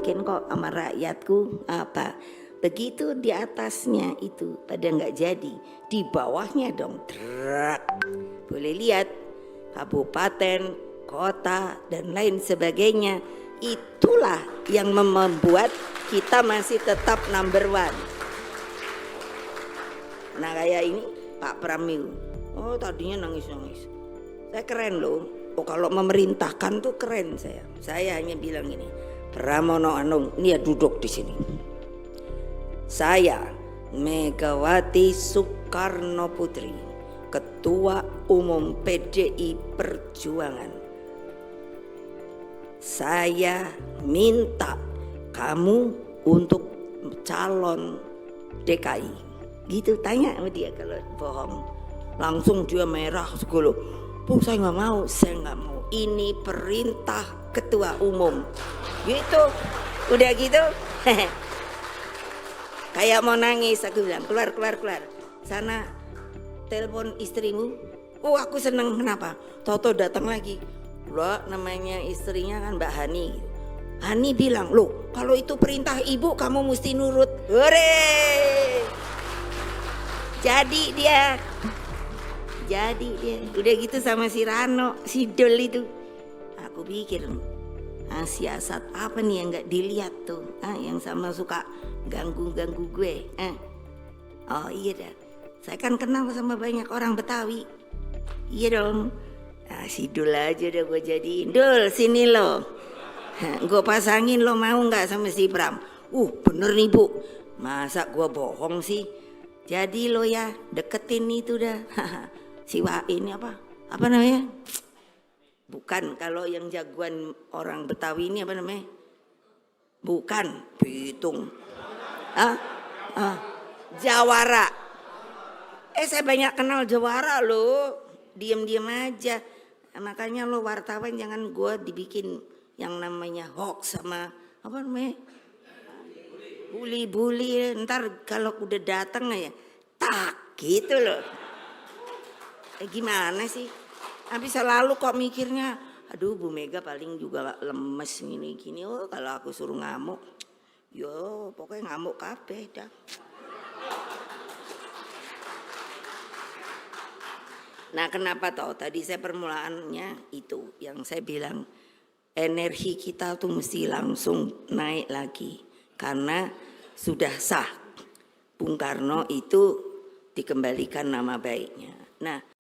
yakin kok sama rakyatku apa. Begitu di atasnya itu pada nggak jadi, di bawahnya dong drak. Boleh lihat kabupaten, kota dan lain sebagainya. Itulah yang membuat kita masih tetap number one. Nah kayak ini Pak Pramil, oh tadinya nangis-nangis. Saya keren loh. Oh kalau memerintahkan tuh keren saya. Saya hanya bilang ini, Pramono Anung, ini ya duduk di sini. Saya Megawati Soekarno Putri, Ketua Umum PDI Perjuangan. Saya minta kamu untuk calon DKI. Gitu tanya sama dia kalau bohong. Langsung dia merah segala. Oh saya nggak mau, saya nggak mau. Ini perintah ketua umum. Gitu, udah gitu. Kayak mau nangis, aku bilang keluar. Sana telepon istrimu. Oh aku seneng, kenapa? Toto datang lagi. Loh namanya istrinya kan Mbak Hani. Hani bilang, loh kalau itu perintah ibu kamu mesti nurut. Hore! Jadi dia udah gitu sama si Rano, si Dol itu. Aku pikir siasat apa nih yang nggak dilihat tuh, yang sama suka ganggu gue. Oh iya dah, saya kan kenal sama banyak orang Betawi. Iya dong. Si Dul aja udah gue jadiin. Dul sini lo, gue pasangin lo mau nggak sama si Bram? Bener nih bu, masa gue bohong sih? Jadi lo ya deketin itu dah. Si ini apa namanya? Bukan, kalau yang jagoan orang Betawi ini apa namanya? Bukan, Bitung. Jawara. Saya banyak kenal Jawara lo. Diam-diam aja. Makanya lo wartawan jangan gue dibikin yang namanya hoax sama apa namanya? Bully. Ntar kalau udah datang ya tak gitu loh. Gimana sih? Habis selalu kok mikirnya, aduh Bu Mega paling juga lemes gini. Oh kalau aku suruh ngamuk, yo pokoknya ngamuk kabeh dah. Nah kenapa toh tadi saya permulaannya itu yang saya bilang energi kita tuh mesti langsung naik lagi karena sudah sah Bung Karno itu dikembalikan nama baiknya. Nah